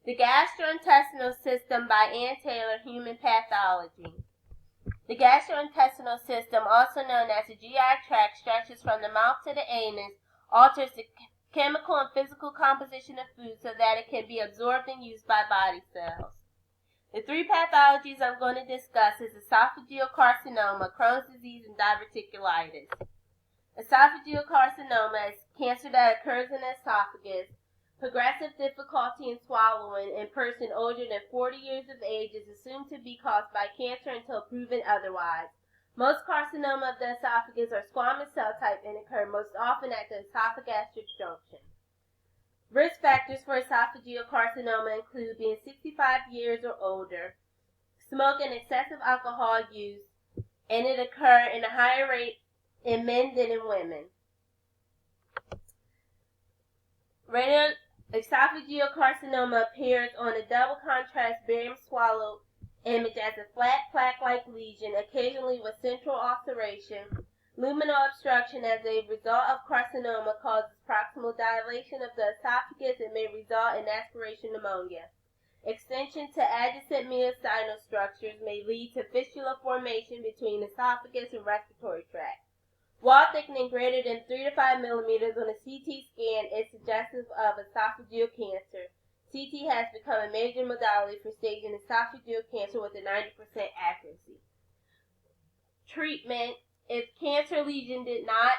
The Gastrointestinal System by Ann Taylor, Human Pathology. The gastrointestinal system, also known as the GI tract, stretches from the mouth to the anus, alters the chemical and physical composition of food so that it can be absorbed and used by body cells. The three pathologies I'm going to discuss is esophageal carcinoma, Crohn's disease, and diverticulitis. Esophageal carcinoma is cancer that occurs in the esophagus. Progressive difficulty in swallowing in person older than 40 years of age is assumed to be caused by cancer until proven otherwise. Most carcinoma of the esophagus are squamous cell type and occur most often at the esophagastric junction. Risk factors for esophageal carcinoma include being 65 years or older, smoking, excessive alcohol use, and it occurs in a higher rate in men than in women. Esophageal carcinoma appears on a double contrast barium swallow image as a flat plaque-like lesion, occasionally with central ulceration. Luminal obstruction as a result of carcinoma causes proximal dilation of the esophagus and may result in aspiration pneumonia. Extension to adjacent mediastinal structures may lead to fistula formation between esophagus and respiratory tract. Wall thickening greater than 3 to 5 millimeters on a CT scan is suggestive of esophageal cancer. CT has become a major modality for staging esophageal cancer with a 90% accuracy. Treatment: if cancer lesion did not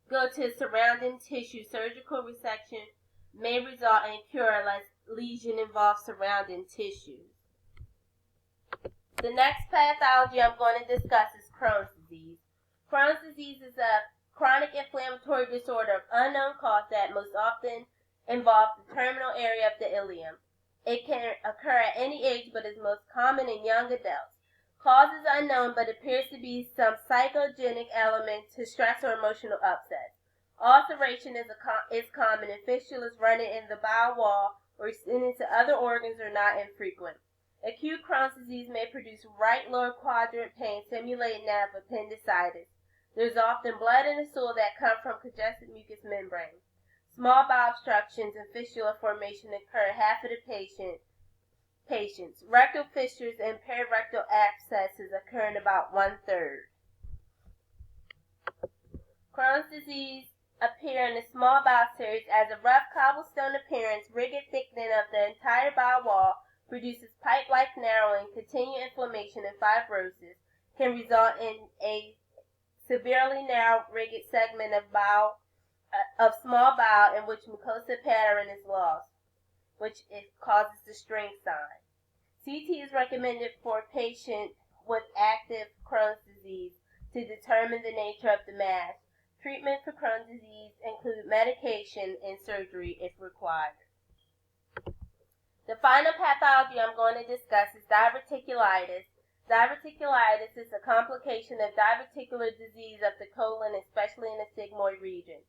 go to surrounding tissue, surgical resection may result in cure unless lesion involves surrounding tissues. The next pathology I'm going to discuss is Crohn's disease. Crohn's disease is a chronic inflammatory disorder of unknown cause that most often involves the terminal area of the ileum. It can occur at any age but is most common in young adults. Cause is unknown but appears to be some psychogenic element to stress or emotional upset. Ulceration is common and fistulas running in the bowel wall or extending to other organs are not infrequent. Acute Crohn's disease may produce right lower quadrant pain simulating that of appendicitis. There is often blood in the stool that comes from congested mucous membrane. Small bowel obstructions and fistula formation occur in half of the patients. Rectal fissures and perirectal abscesses occur in about 1/3. Crohn's disease appear in the small bowel series as a rough cobblestone appearance. Rigid thickening of the entire bowel wall produces pipe-like narrowing. Continued inflammation and fibrosis can result in a severely narrow rigid segment of small bowel in which mucosal pattern is lost, which it causes the string sign. CT is recommended for patients with active Crohn's disease to determine the nature of the mass. Treatment for Crohn's disease include medication and surgery if required. The final pathology I'm going to discuss is diverticulitis. Diverticulitis is a complication of diverticular disease of the colon, especially in the sigmoid region.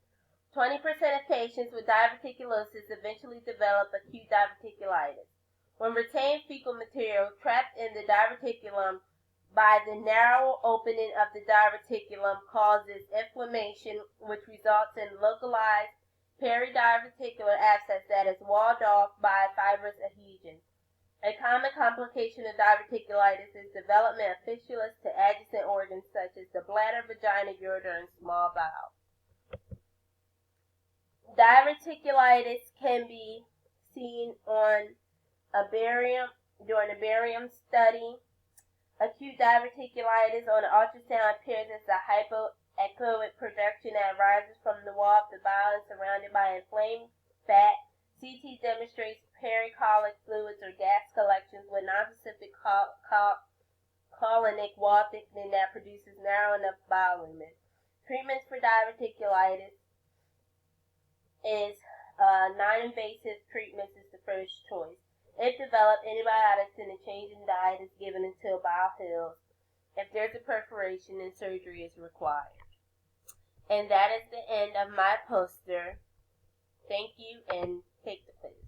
20% of patients with diverticulosis eventually develop acute diverticulitis. When retained fecal material trapped in the diverticulum by the narrow opening of the diverticulum causes inflammation, which results in localized peridiverticular abscess that is walled off by fibrous adhesion. A common complication of diverticulitis is development of fistulas to adjacent organs such as the bladder, vagina, ureter, and small bowel. Diverticulitis can be seen on during a barium study. Acute diverticulitis on an ultrasound appears as a hypoechoic projection that arises from the wall of the bowel and surrounded by inflamed fat. CT demonstrates pericolic fluids or gas collections with nonspecific colonic wall thickening that produces narrowing of bowel lumen. Treatments for diverticulitis is non-invasive treatments is the first choice. If developed, antibiotics and a change in diet is given until bowel heals. If there's a perforation, then surgery is required. And that is the end of my poster. Thank you, and take the quiz.